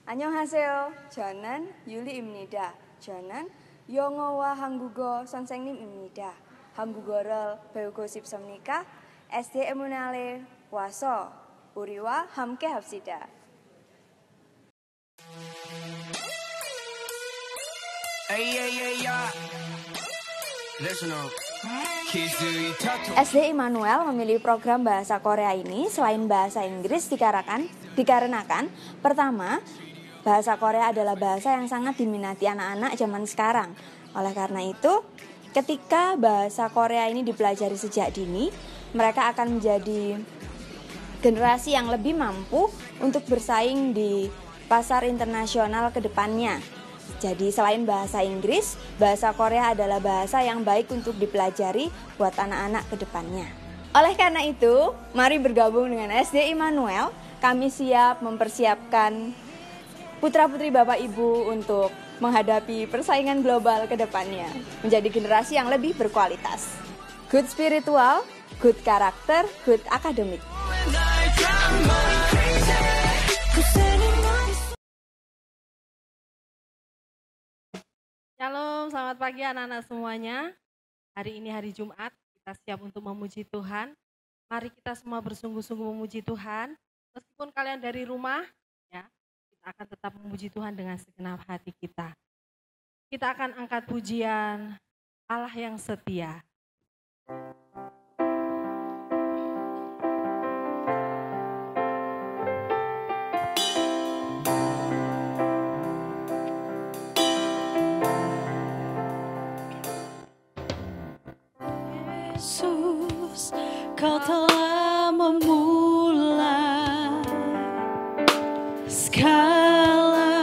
안녕하세요. 저는 유리입니다. 저는 영어와 한국어 선생님입니다. 한국어를 배우고 싶습니까? SD 에무날에 와서 우리와 함께 합시다. SD Immanuel memilih program bahasa Korea ini selain bahasa Inggris dikarenakan pertama, bahasa Korea adalah bahasa yang sangat diminati anak-anak zaman sekarang. Oleh karena itu, ketika bahasa Korea ini dipelajari sejak dini, mereka akan menjadi generasi yang lebih mampu untuk bersaing di pasar internasional ke depannya. Jadi selain bahasa Inggris, bahasa Korea adalah bahasa yang baik untuk dipelajari buat anak-anak ke depannya. Oleh karena itu, mari bergabung dengan SD Immanuel. Kami siap mempersiapkan putra-putri Bapak Ibu untuk menghadapi persaingan global ke depannya, menjadi generasi yang lebih berkualitas. Good spiritual, good karakter, good akademik. Shalom, selamat pagi anak-anak semuanya. Hari ini hari Jumat, kita siap untuk memuji Tuhan. Mari kita semua bersungguh-sungguh memuji Tuhan. Meskipun kalian dari rumah, ya, kita akan tetap memuji Tuhan dengan segenap hati kita. Kita akan angkat pujian Allah yang setia. Yesus, Kau telah memulai segala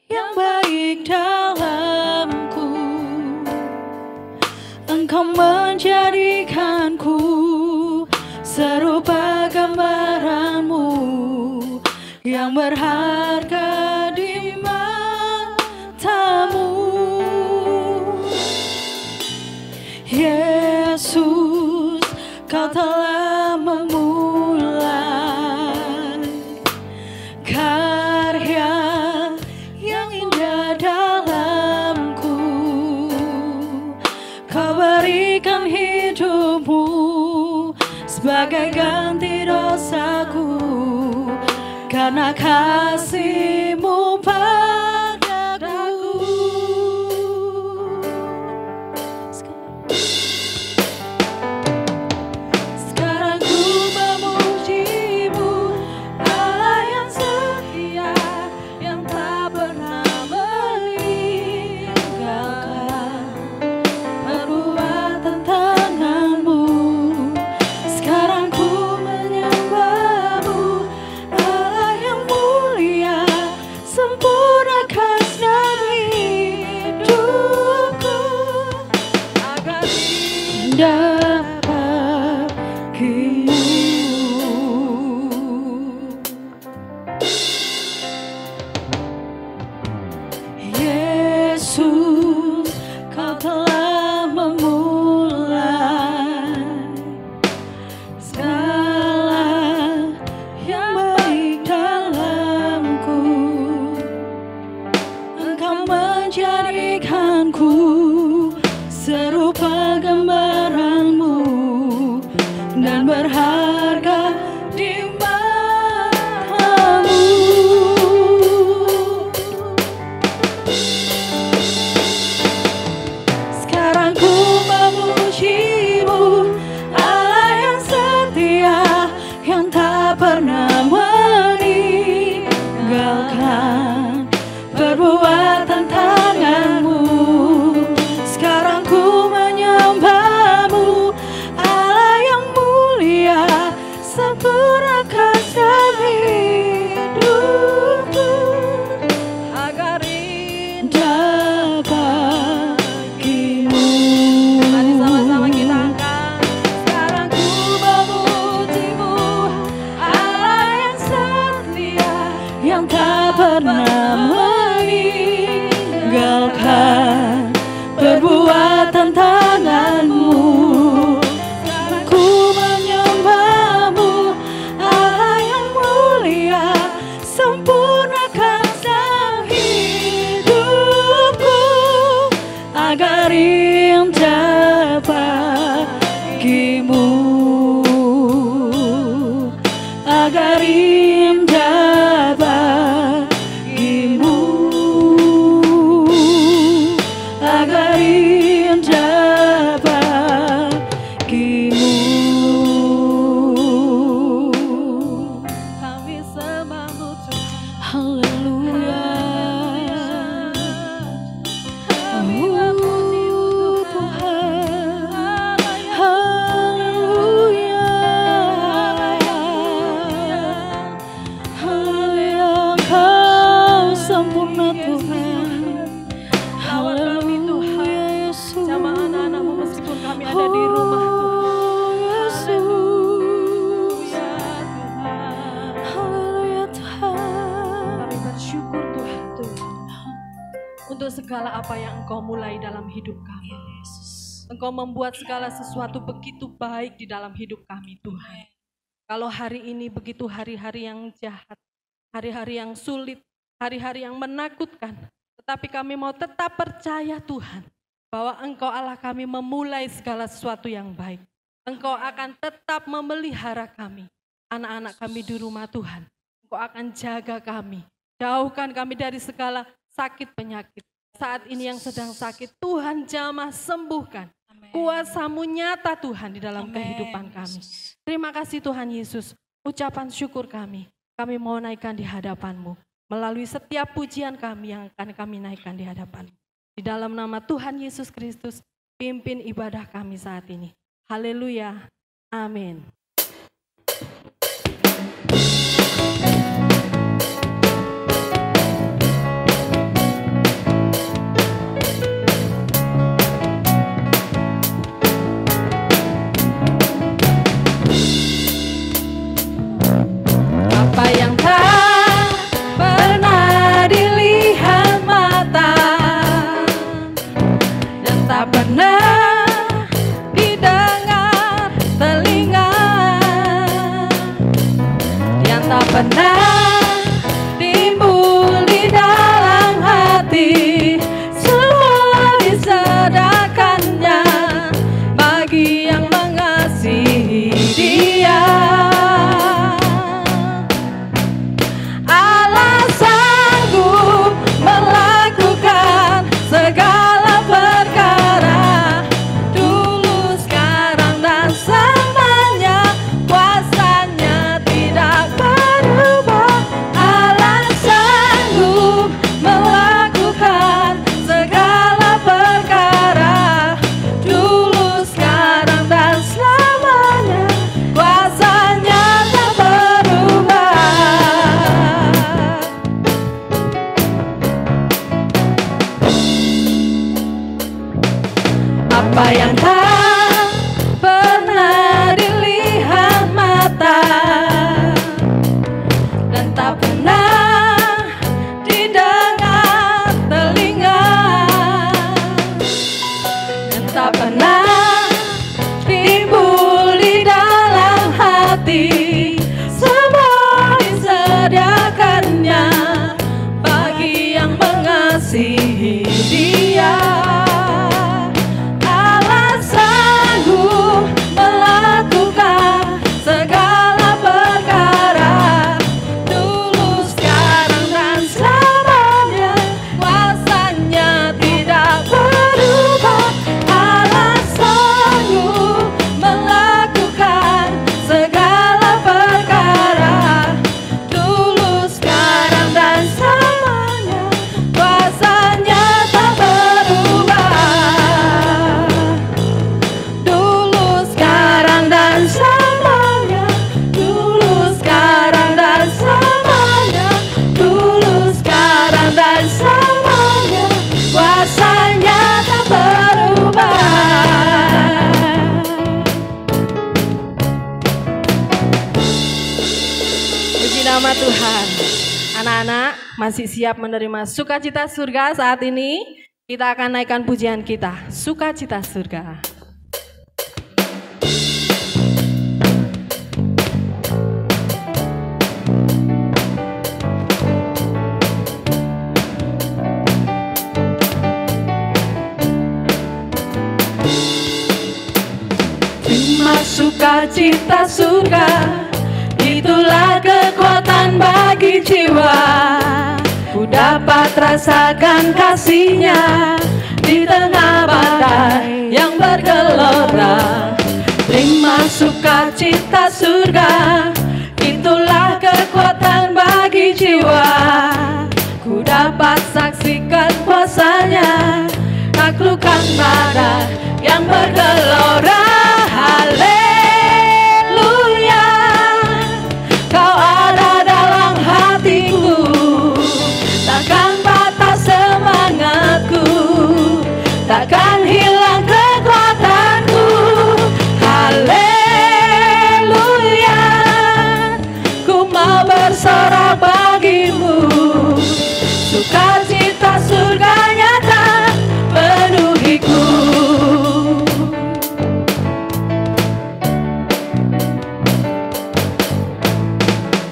yang baik dalamku. Engkau menjadikanku serupa gambaran-Mu yang berharga di mata-Mu. Yesus, Kau telah memulai karya yang indah dalamku. Kau berikan hidup-Mu sebagai ganti dosaku, karena kasih-Mu padaku. Sekarang ku memuji-Mu, Allah yang setia, yang tak pernah meninggalkan perbuatan tangan-Mu. Sekarang ku menyembah-Mu, Allah yang mulia, sempurnakan hidupku agar indah bagimu. Yesus, Kau telah memulai segala yang baik dalamku. Engkau menjadikanku serupa gambaran-Mu dan berharga di mata-Mu. Sekarang ku memuji-Mu, Allah yang setia, yang tak pernah meninggalkan perbuatan tangan-Mu. Sekarang ku menyembah-Mu, Allah yang mulia, sempurnakan hidupku agar indah bagimu. Mari sama-sama kita angkat. Sekarang ku memuji-Mu, Allah yang setia, yang tak pernah meninggalkan perbuatan tangan-Mu. Ku menyembah-Mu, Allah yang mulia, sempurnakan Haleluya. Segala apa yang Engkau mulai dalam hidup kami. Engkau membuat segala sesuatu begitu baik di dalam hidup kami, Tuhan. Kalau hari ini begitu hari-hari yang jahat, hari-hari yang sulit, hari-hari yang menakutkan, tetapi kami mau tetap percaya, Tuhan, bahwa Engkau Allah kami memulai segala sesuatu yang baik. Engkau akan tetap memelihara kami, anak-anak kami di rumah, Tuhan. Engkau akan jaga kami, jauhkan kami dari segala sakit penyakit. Saat ini yang sedang sakit, Tuhan jamah sembuhkan. Kuasa-Mu nyata, Tuhan, di dalam kehidupan kami. Terima kasih, Tuhan Yesus. Ucapan syukur kami mau naikkan di hadapan-Mu. Melalui setiap pujian kami yang akan kami naikkan di hadapan-Mu. Di dalam nama Tuhan Yesus Kristus, pimpin ibadah kami saat ini. Haleluya. Amin. Apa yang tak pernah dilihat mata dan tak pernah didengar telinga, yang tak pernah timbul di dalam hati, semua disediakannya bagi yang mengasihi Dia. Segala perkara dulu, sekarang, dan selamanya. Kuasanya tidak berubah. Allah sanggup melakukan segala perkara dulu, sekarang, dan selamanya. Kuasanya tak berubah. Apa yang tak pernah dilihat mata dan tak pernah didengar telinga, dan tak pernah timbul di dalam hati, semua disediakannya bagi yang mengasihi Dia. Melakukan segala perkara dulu, sekarang, dan selamanya. Kuasanya tidak berubah. Allah sanggup melakukan segala perkara dulu, sekarang, dan selamanya. Kuasanya tak berubah. Dulu, sekarang, dan selamanya. Dulu, sekarang, dan selamanya. Dulu, sekarang, dan selamanya. Kuasanya tak berubah. Puji nama Tuhan. Anak-anak masih siap menerima sukacita surga saat ini? Kita akan naikkan pujian kita, sukacita surga. Terima sukacita surga, itulah kekuatan bagi jiwa. Ku dapat rasakan kasih-Nya di tengah badai yang bergelora. Terima sukacita surga, itulah kekuatan bagi jiwa. taklukkan badai yang bergelora. Haleluya, Kau ada dalam hatiku, takkan patah semangatku, takkan hilang kekuatanku. Haleluya, ku mau bersorak bagimu, sukacita surga nyata penuhiku.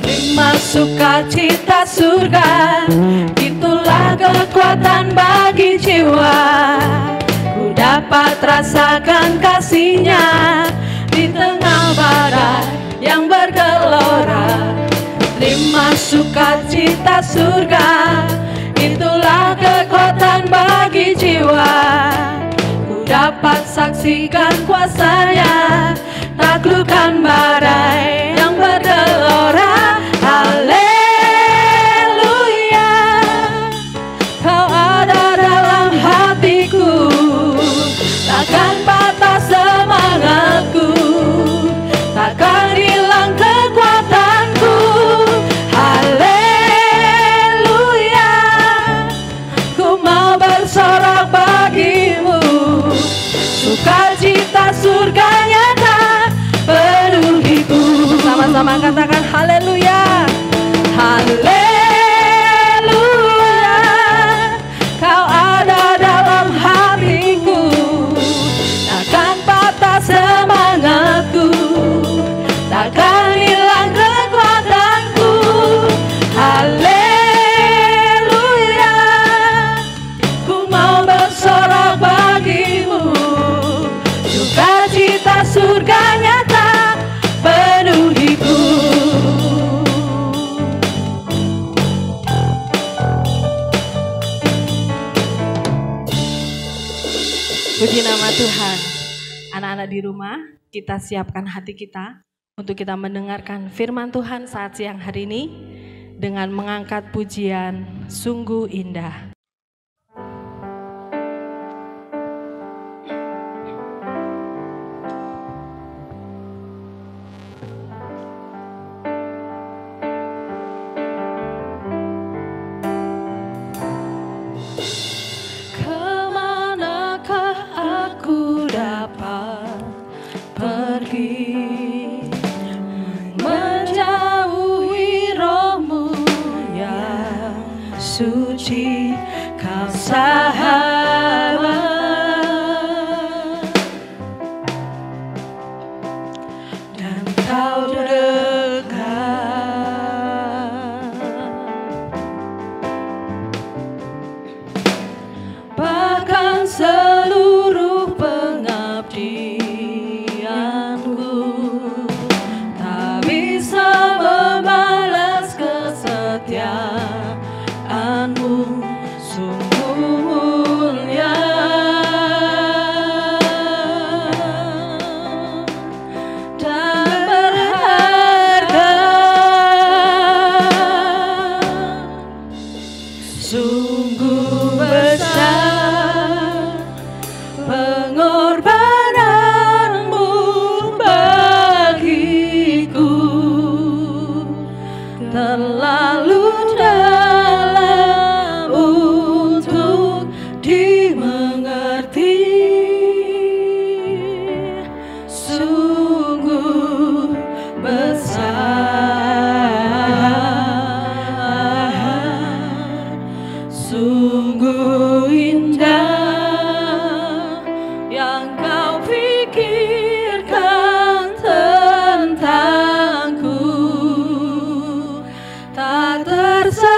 Terima sukacita surga, itulah kekuatan bagi jiwa. Ku dapat rasakan kasih-Nya di tengah badai yang bergelora. Terima sukacita surga, itulah kekuatan bagi jiwa. Ku dapat saksikan kuasa-Nya, taklukkan badai yang bergelora. Haleluya, Kau ada dalam hatiku, takkan patah semangatku, takkan hilang kekuatanku. Haleluya, ku mau bersorak bagimu, sukacita surga nyata penuhiku. Sama-sama katakan haleluya. Haleluya, Kau ada dalam hatiku, takkan patah semangatku, takkan hilang kekuatanku. Haleluya, ku mau bersorak bagimu, sukacita surga nyata penuhiku. Puji nama Tuhan. Anak-anak di rumah, kita siapkan hati kita untuk kita mendengarkan firman Tuhan saat siang hari ini dengan mengangkat pujian Sungguh Indah. Kemanakah aku dapat pergi, menjauhi Roh-Mu yang suci, Kau sahabat dan Kau dekat. Bahkan seluruh pengabdianku tak bisa membalas kesetiaan-Mu, sungguh mulia dan berharga. Sungguh besar pengorbanan-Mu bagiku, terlalu dalam untuk dimengerti. Sungguh besar, sungguh indah yang Kau pikirkan tentangku, tak terselami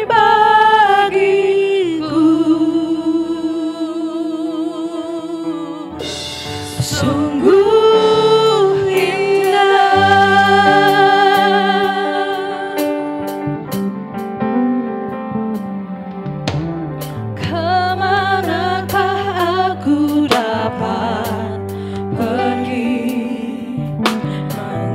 bagiku. Sungguh indah. Kemanakah aku dapat pergi,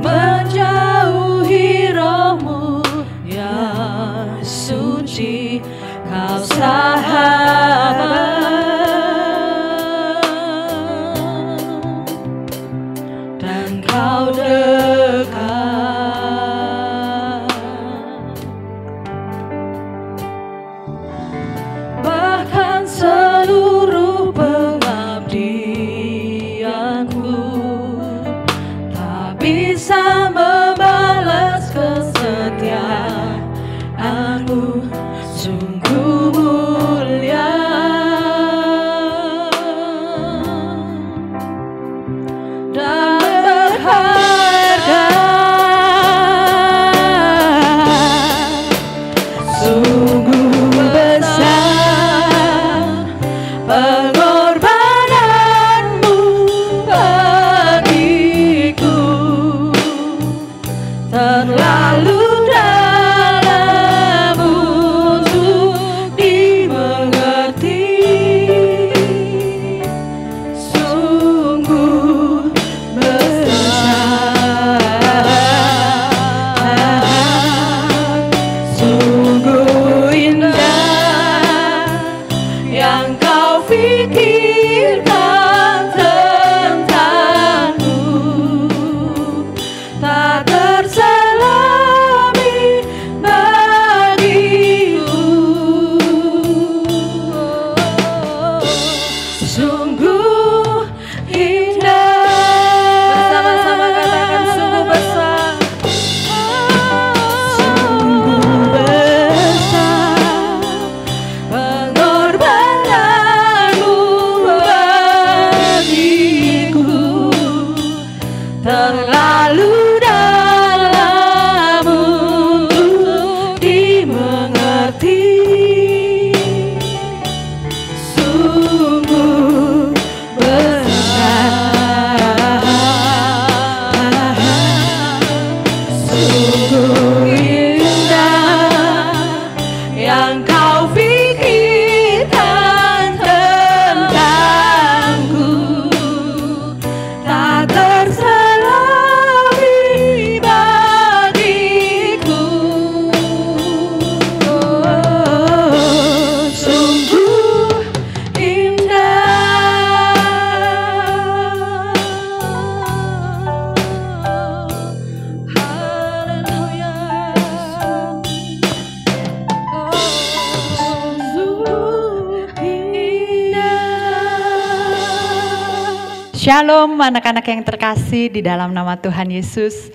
menjauhi Roh-Mu yang suci, Kau sahabat sungguh mulia dan berharga, sungguh besar pengorbananmu bagiku, terlalu dalam untuk dimengerti, sungguh besar, sungguh indah yang kau pikirkan tentangku, tak terselami bagiku, sungguh indah. Bersama-sama katakan sungguh besar. Sungguh besar pengorbananmu bagiku, terlalu dalam untuk dimengerti, sungguh besar, sungguh indah yang kau pikirkan tentangku, tak terselami bagiku, sungguh indah. Haleluya. Shalom anak-anak yang terkasih di dalam nama Tuhan Yesus.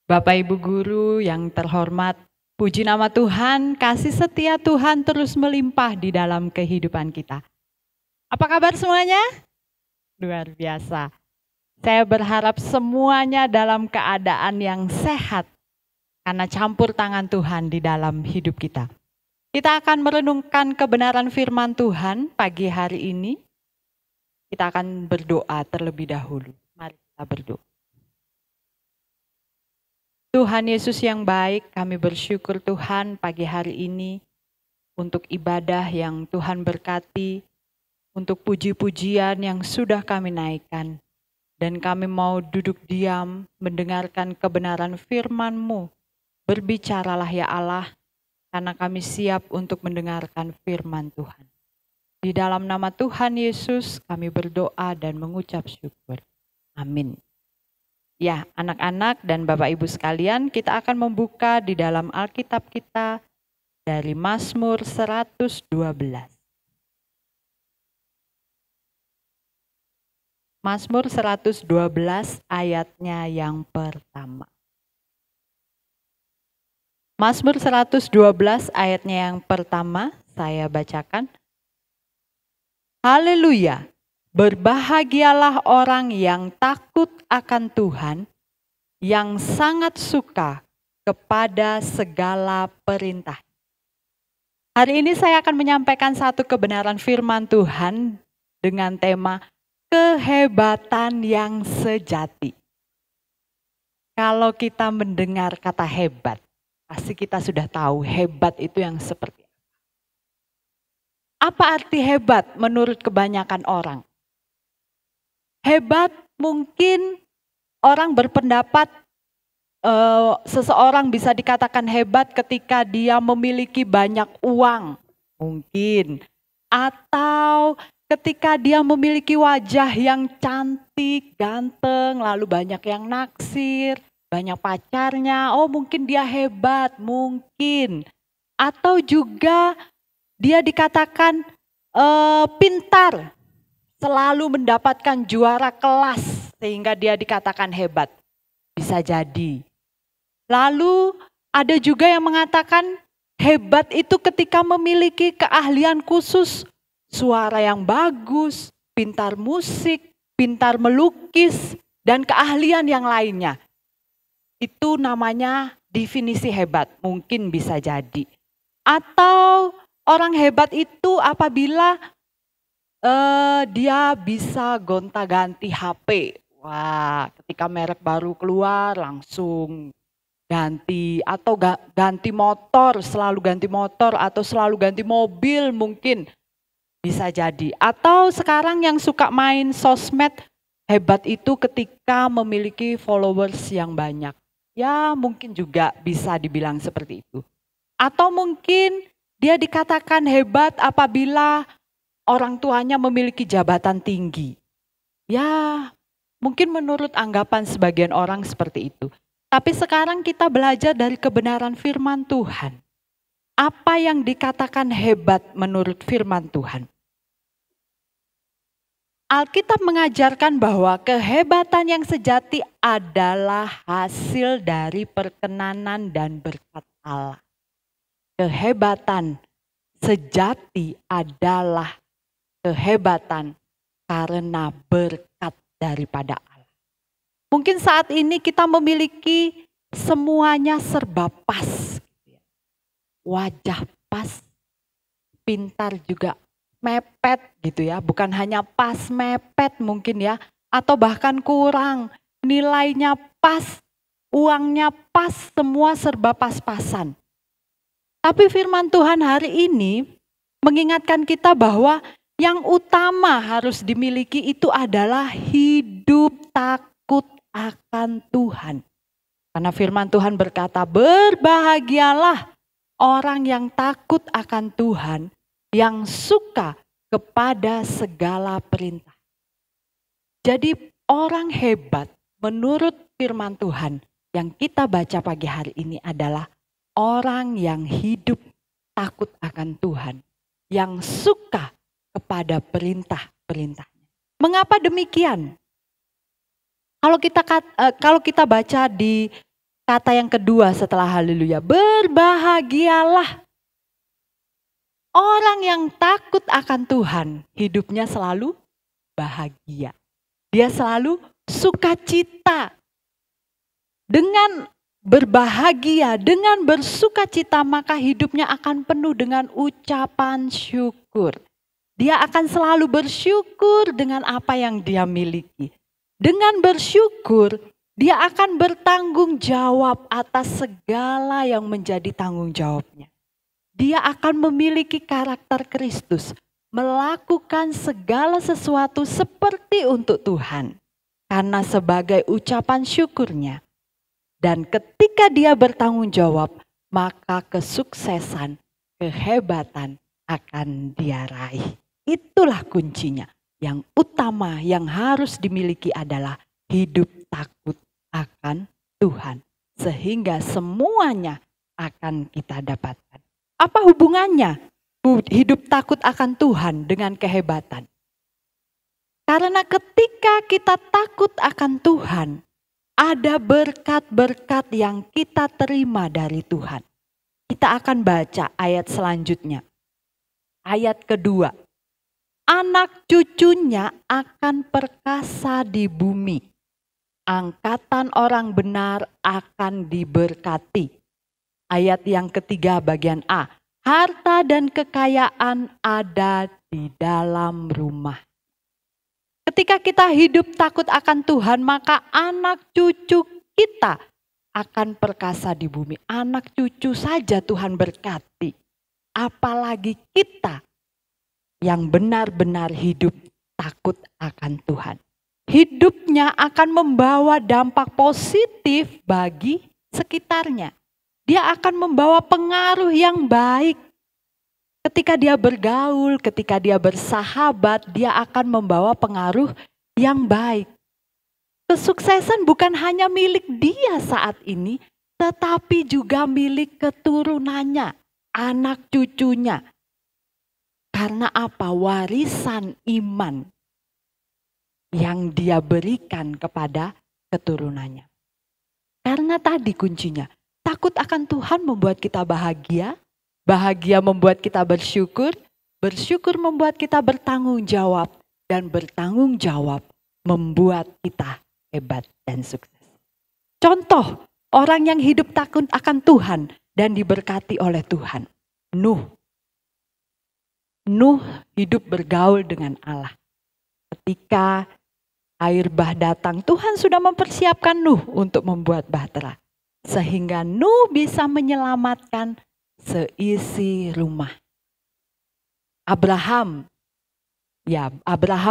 Bapak Ibu Guru yang terhormat, puji nama Tuhan, kasih setia Tuhan terus melimpah di dalam kehidupan kita. Apa kabar semuanya? Luar biasa. Saya berharap semuanya dalam keadaan yang sehat karena campur tangan Tuhan di dalam hidup kita. Kita akan merenungkan kebenaran firman Tuhan pagi hari ini. Kita akan berdoa terlebih dahulu. Mari kita berdoa. Tuhan Yesus yang baik, kami bersyukur Tuhan pagi hari ini untuk ibadah yang Tuhan berkati, untuk puji-pujian yang sudah kami naikkan. Dan kami mau duduk diam mendengarkan kebenaran firman-Mu. Berbicaralah ya Allah, karena kami siap untuk mendengarkan firman Tuhan. Di dalam nama Tuhan Yesus kami berdoa dan mengucap syukur. Amin. Ya, anak-anak dan Bapak Ibu sekalian, kita akan membuka di dalam Alkitab kita dari Mazmur 112. Mazmur 112 ayatnya yang pertama. Mazmur 112 ayatnya yang pertama saya bacakan. Haleluya, berbahagialah orang yang takut akan Tuhan, yang sangat suka kepada segala perintah. Hari ini saya akan menyampaikan satu kebenaran firman Tuhan dengan tema kehebatan yang sejati. Kalau kita mendengar kata hebat, pasti kita sudah tahu hebat itu yang seperti apa arti hebat menurut kebanyakan orang? Hebat mungkin orang berpendapat seseorang bisa dikatakan hebat ketika dia memiliki banyak uang. Mungkin. Atau ketika dia memiliki wajah yang cantik, ganteng, lalu banyak yang naksir, banyak pacarnya. Oh mungkin dia hebat, mungkin. Atau juga dia dikatakan pintar, selalu mendapatkan juara kelas sehingga dia dikatakan hebat. Bisa jadi. Lalu ada juga yang mengatakan Hebat itu ketika memiliki keahlian khusus, suara yang bagus, pintar musik, pintar melukis, dan keahlian yang lainnya. Itu namanya definisi hebat, mungkin bisa jadi. Atau orang hebat itu apabila dia bisa gonta-ganti HP. Wah, ketika merek baru keluar langsung ganti, atau ganti motor, selalu ganti motor, atau selalu ganti mobil mungkin bisa jadi. Atau sekarang yang suka main sosmed, hebat itu ketika memiliki followers yang banyak. Ya mungkin juga bisa dibilang seperti itu. Atau mungkin dia dikatakan hebat apabila orang tuanya memiliki jabatan tinggi. Ya mungkin menurut anggapan sebagian orang seperti itu. Tapi sekarang kita belajar dari kebenaran firman Tuhan. Apa yang dikatakan hebat menurut firman Tuhan? Alkitab mengajarkan bahwa kehebatan yang sejati adalah hasil dari perkenanan dan berkat Allah. Kehebatan sejati adalah kehebatan karena berkat daripada Allah. Mungkin saat ini kita memiliki semuanya serba pas. Wajah pas, pintar juga mepet gitu ya. Bukan hanya pas, mepet mungkin ya. Atau bahkan kurang, nilainya pas, uangnya pas, semua serba pas-pasan. Tapi firman Tuhan hari ini mengingatkan kita bahwa yang utama harus dimiliki itu adalah hidup takut akan Tuhan. Karena firman Tuhan berkata, berbahagialah orang yang takut akan Tuhan, yang suka kepada segala perintah. Jadi orang hebat menurut firman Tuhan yang kita baca pagi hari ini adalah orang yang hidup takut akan Tuhan, yang suka kepada perintah-perintahnya. Mengapa demikian? Kalau kita baca di kata yang kedua setelah haleluya, berbahagialah orang yang takut akan Tuhan, hidupnya selalu bahagia. Dia selalu sukacita. Dengan berbahagia, dengan bersukacita, maka hidupnya akan penuh dengan ucapan syukur. Dia akan selalu bersyukur dengan apa yang dia miliki. Dengan bersyukur, dia akan bertanggung jawab atas segala yang menjadi tanggung jawabnya. Dia akan memiliki karakter Kristus, melakukan segala sesuatu seperti untuk Tuhan. Karena sebagai ucapan syukurnya. Dan ketika dia bertanggung jawab, maka kesuksesan, kehebatan akan dia raih. Itulah kuncinya. Yang utama yang harus dimiliki adalah hidup takut akan Tuhan. Sehingga semuanya akan kita dapatkan. Apa hubungannya hidup takut akan Tuhan dengan kehebatan? Karena ketika kita takut akan Tuhan, ada berkat-berkat yang kita terima dari Tuhan. Kita akan baca ayat selanjutnya. Ayat kedua. Anak cucunya akan perkasa di bumi. Angkatan orang benar akan diberkati. Ayat yang ketiga bagian A. Harta dan kekayaan ada di dalam rumah. Ketika kita hidup takut akan Tuhan, maka anak cucu kita akan perkasa di bumi. Anak cucu saja Tuhan berkati. Apalagi kita yang benar-benar hidup takut akan Tuhan. Hidupnya akan membawa dampak positif bagi sekitarnya. Dia akan membawa pengaruh yang baik. Ketika dia bergaul, ketika dia bersahabat, dia akan membawa pengaruh yang baik. Kesuksesan bukan hanya milik dia saat ini, tetapi juga milik keturunannya, anak cucunya. Karena apa? Warisan iman yang dia berikan kepada keturunannya. Karena tadi kuncinya, takut akan Tuhan membuat kita bahagia, Bahagia membuat kita bersyukur, bersyukur membuat kita bertanggung jawab, dan bertanggung jawab membuat kita hebat dan sukses. Contoh orang yang hidup takut akan Tuhan dan diberkati oleh Tuhan. Nuh hidup bergaul dengan Allah. Ketika air bah datang, Tuhan sudah mempersiapkan Nuh untuk membuat bahtera. Sehingga Nuh bisa menyelamatkan seisi rumah. Abraham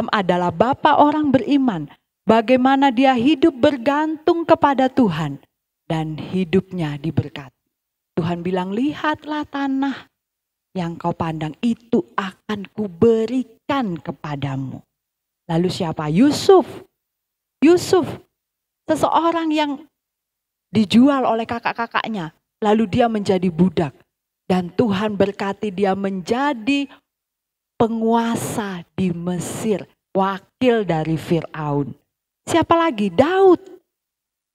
adalah bapa orang beriman. Bagaimana dia hidup bergantung kepada Tuhan dan hidupnya diberkati. Tuhan bilang, lihatlah tanah yang kau pandang itu akan kuberikan kepadamu. Lalu siapa? Yusuf, seseorang yang dijual oleh kakak-kakaknya. Lalu dia menjadi budak. Dan Tuhan berkati dia menjadi penguasa di Mesir. Wakil dari Fir'aun. Siapa lagi? Daud.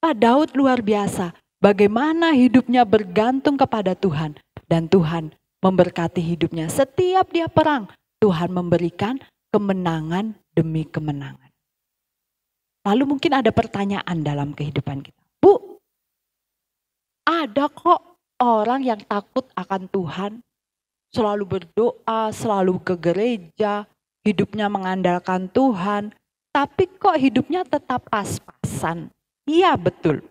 Daud luar biasa. Bagaimana hidupnya bergantung kepada Tuhan. Dan Tuhan memberkati hidupnya. Setiap dia perang, Tuhan memberikan kemenangan demi kemenangan. Lalu mungkin ada pertanyaan dalam kehidupan kita. Bu, ada kok orang yang takut akan Tuhan, selalu berdoa, selalu ke gereja, hidupnya mengandalkan Tuhan, tapi kok hidupnya tetap pas-pasan. Iya betul.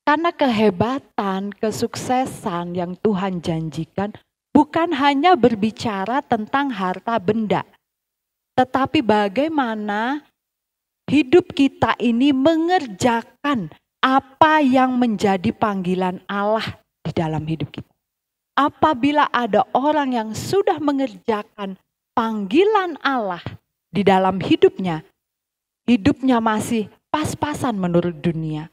Karena kehebatan, kesuksesan yang Tuhan janjikan bukan hanya berbicara tentang harta benda, tetapi bagaimana hidup kita ini mengerjakan apa yang menjadi panggilan Allah di dalam hidup kita. Apabila ada orang yang sudah mengerjakan panggilan Allah di dalam hidupnya masih pas-pasan menurut dunia.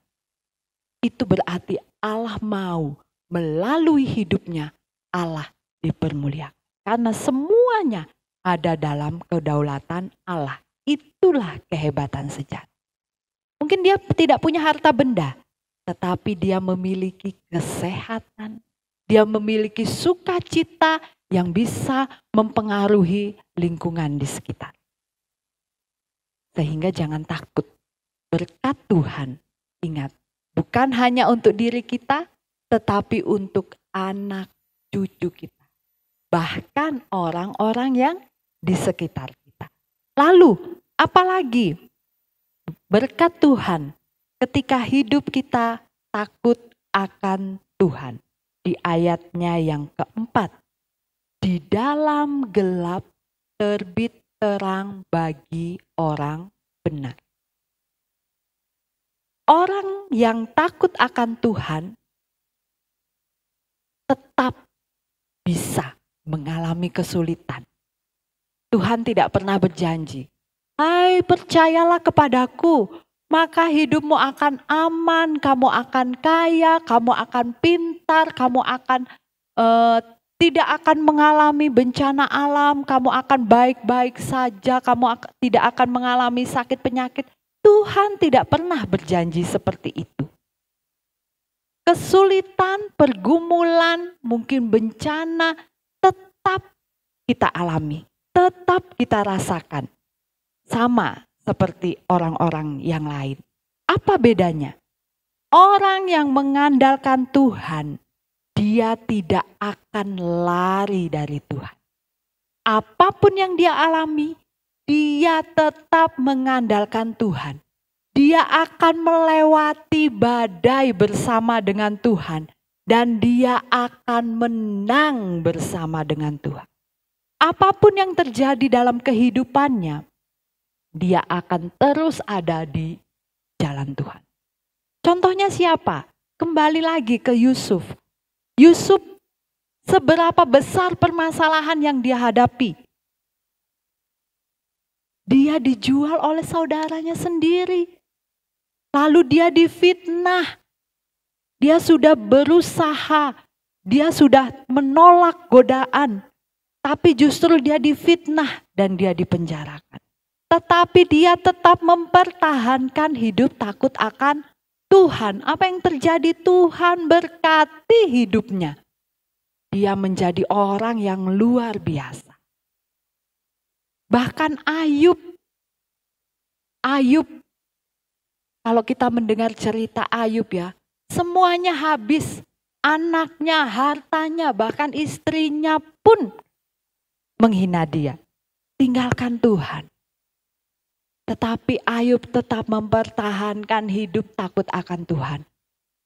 Itu berarti Allah mau melalui hidupnya Allah dipermuliakan. Karena semuanya ada dalam kedaulatan Allah. Itulah kehebatan sejati. Mungkin dia tidak punya harta benda, tetapi dia memiliki kesehatan. Dia memiliki sukacita yang bisa mempengaruhi lingkungan di sekitar. Sehingga jangan takut. Berkat Tuhan, ingat, bukan hanya untuk diri kita, tetapi untuk anak cucu kita. Bahkan orang-orang yang di sekitar kita. Lalu, apalagi berkat Tuhan ketika hidup kita takut akan Tuhan. Di ayatnya yang keempat, di dalam gelap terbit terang bagi orang benar. Orang yang takut akan Tuhan tetap bisa mengalami kesulitan. Tuhan tidak pernah berjanji, hai percayalah kepadaku, maka hidupmu akan aman, kamu akan kaya, kamu akan pintar, kamu akan tidak akan mengalami bencana alam, kamu akan baik-baik saja, kamu tidak akan mengalami sakit penyakit. Tuhan tidak pernah berjanji seperti itu. Kesulitan, pergumulan, mungkin bencana tetap kita alami, tetap kita rasakan. Sama seperti orang-orang yang lain. Apa bedanya? Orang yang mengandalkan Tuhan, dia tidak akan lari dari Tuhan. Apapun yang dia alami, dia tetap mengandalkan Tuhan. Dia akan melewati badai bersama dengan Tuhan. Dan dia akan menang bersama dengan Tuhan. Apapun yang terjadi dalam kehidupannya, dia akan terus ada di jalan Tuhan. Contohnya siapa? Kembali lagi ke Yusuf. Yusuf, seberapa besar permasalahan yang dia hadapi? Dia dijual oleh saudaranya sendiri. Lalu dia difitnah. Dia sudah berusaha. Dia sudah menolak godaan. Tapi justru dia difitnah dan dia dipenjarakan. Tetapi dia tetap mempertahankan hidup takut akan Tuhan. Apa yang terjadi? Tuhan berkati hidupnya. dia menjadi orang yang luar biasa. Bahkan Ayub, kalau kita mendengar cerita Ayub ya, semuanya habis. Anaknya, hartanya, bahkan istrinya pun menghina dia. Tinggalkan Tuhan. Tetapi Ayub tetap mempertahankan hidup takut akan Tuhan.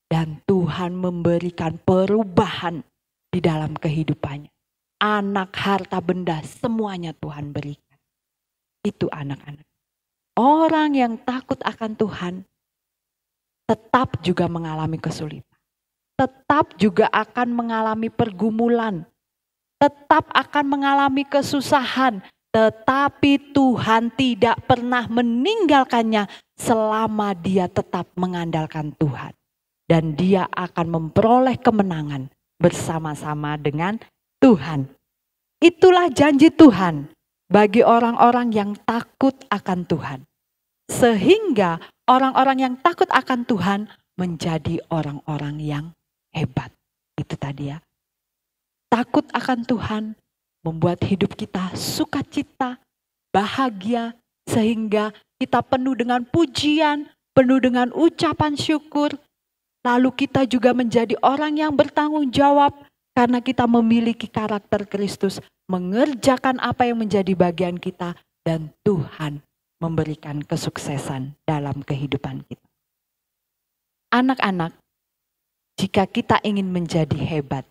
Dan Tuhan memberikan perubahan di dalam kehidupannya. Anak, harta, benda, semuanya Tuhan berikan. Itu anak-anak. Orang yang takut akan Tuhan tetap juga mengalami kesulitan. Tetap juga akan mengalami pergumulan. Tetap akan mengalami kesusahan. Tetapi Tuhan tidak pernah meninggalkannya selama dia tetap mengandalkan Tuhan. Dan dia akan memperoleh kemenangan bersama-sama dengan Tuhan. Itulah janji Tuhan bagi orang-orang yang takut akan Tuhan. Sehingga orang-orang yang takut akan Tuhan menjadi orang-orang yang hebat. Itu tadi ya. Takut akan Tuhan membuat hidup kita sukacita, bahagia, sehingga kita penuh dengan pujian, penuh dengan ucapan syukur. Lalu kita juga menjadi orang yang bertanggung jawab karena kita memiliki karakter Kristus, mengerjakan apa yang menjadi bagian kita, dan Tuhan memberikan kesuksesan dalam kehidupan kita. Anak-anak, jika kita ingin menjadi hebat,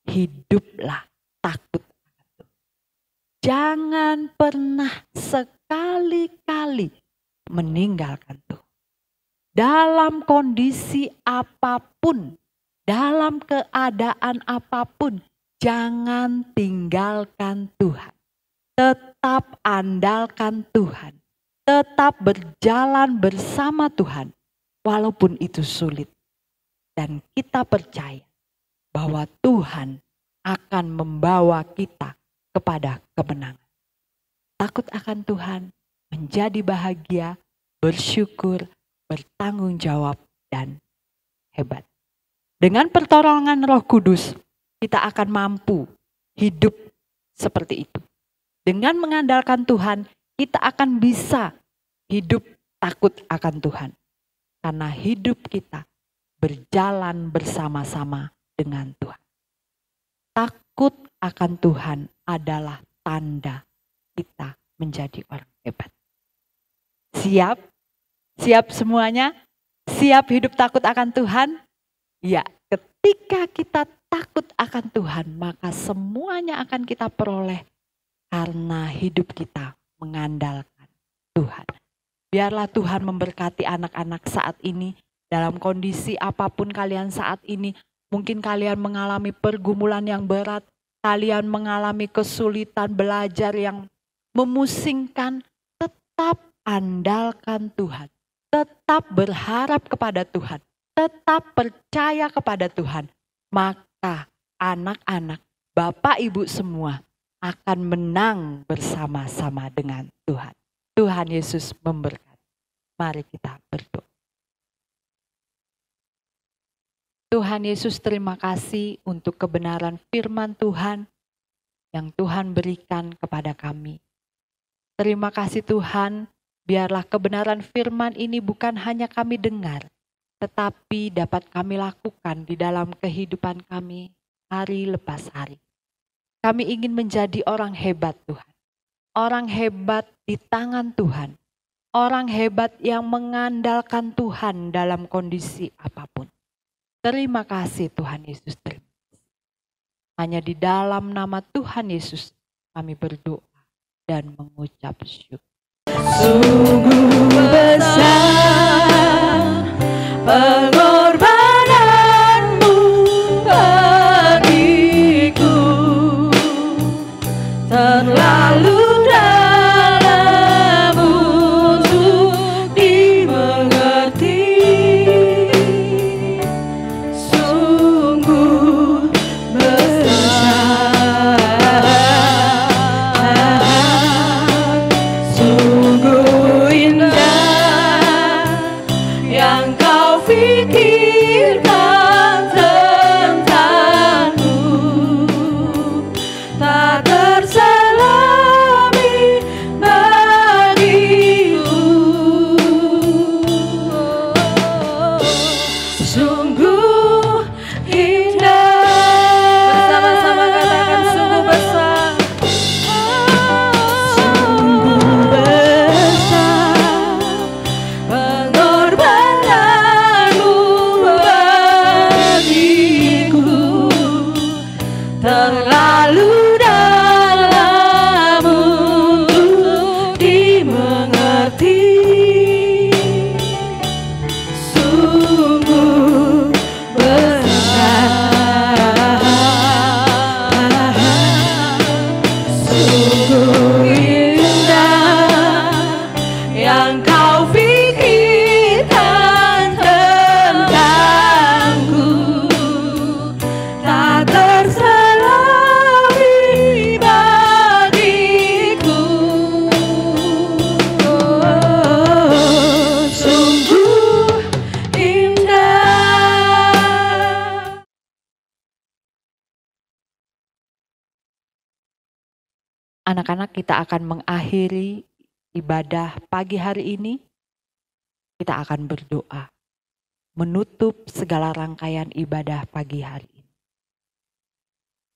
hiduplah takut. Jangan pernah sekali-kali meninggalkan Tuhan. Dalam kondisi apapun, dalam keadaan apapun, jangan tinggalkan Tuhan. Tetap andalkan Tuhan. Tetap berjalan bersama Tuhan, walaupun itu sulit. Dan kita percaya bahwa Tuhan akan membawa kita kepada kemenangan. Takut akan Tuhan, menjadi bahagia, bersyukur, bertanggung jawab, dan hebat. Dengan pertolongan Roh Kudus, kita akan mampu hidup seperti itu. Dengan mengandalkan Tuhan, kita akan bisa hidup takut akan Tuhan. Karena hidup kita berjalan bersama-sama dengan Tuhan. Takut akan Tuhan adalah tanda kita menjadi orang hebat. Siap? Siap semuanya? Siap hidup takut akan Tuhan? Ya, ketika kita takut akan Tuhan, maka semuanya akan kita peroleh karena hidup kita mengandalkan Tuhan. Biarlah Tuhan memberkati anak-anak saat ini. Dalam kondisi apapun kalian saat ini, mungkin kalian mengalami pergumulan yang berat, kalian mengalami kesulitan belajar yang memusingkan, tetap andalkan Tuhan. Tetap berharap kepada Tuhan. Tetap percaya kepada Tuhan. Maka anak-anak, Bapak Ibu semua akan menang bersama-sama dengan Tuhan. Tuhan Yesus memberkati. Mari kita berdoa. Tuhan Yesus, terima kasih untuk kebenaran firman Tuhan yang Tuhan berikan kepada kami. Terima kasih Tuhan, biarlah kebenaran firman ini bukan hanya kami dengar, tetapi dapat kami lakukan di dalam kehidupan kami hari lepas hari. Kami ingin menjadi orang hebat Tuhan. Orang hebat di tangan Tuhan. Orang hebat yang mengandalkan Tuhan dalam kondisi apapun. Terima kasih Tuhan Yesus. Hanya di dalam nama Tuhan Yesus kami berdoa dan mengucap syukur. Sungguh besar pengorbananmu bagiku, terlalu dalam untuk dimengerti. Sungguh besar, sungguh indah yang kau terlalu dalam untuk dimengerti. Sungguh besar, sungguh indah yang kau pikirkan tentangku, tak terselami bagiku. Sungguh indah. Anak-anak, kita akan mengakhiri ibadah pagi hari ini. Kita akan berdoa menutup segala rangkaian ibadah pagi hari ini.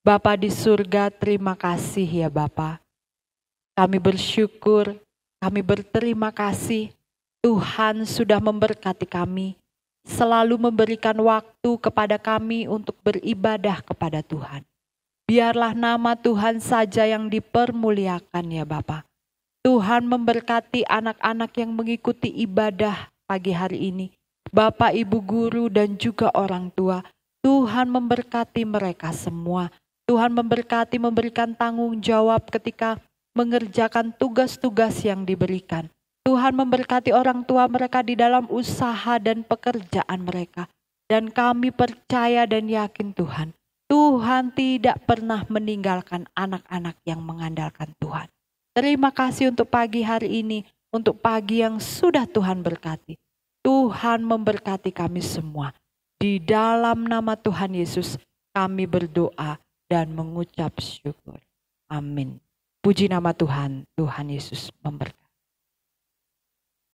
Bapa di surga, terima kasih ya Bapa. Kami bersyukur, kami berterima kasih Tuhan sudah memberkati kami, selalu memberikan waktu kepada kami untuk beribadah kepada Tuhan. Biarlah nama Tuhan saja yang dipermuliakan ya Bapa. Tuhan memberkati anak-anak yang mengikuti ibadah pagi hari ini. Bapak, Ibu guru dan juga orang tua. Tuhan memberkati mereka semua. Tuhan memberkati, memberikan tanggung jawab ketika mengerjakan tugas-tugas yang diberikan. Tuhan memberkati orang tua mereka di dalam usaha dan pekerjaan mereka. Dan kami percaya dan yakin Tuhan, Tuhan tidak pernah meninggalkan anak-anak yang mengandalkan Tuhan. Terima kasih untuk pagi hari ini, untuk pagi yang sudah Tuhan berkati. Tuhan memberkati kami semua. Di dalam nama Tuhan Yesus kami berdoa dan mengucap syukur. Amin. Puji nama Tuhan, Tuhan Yesus memberkati.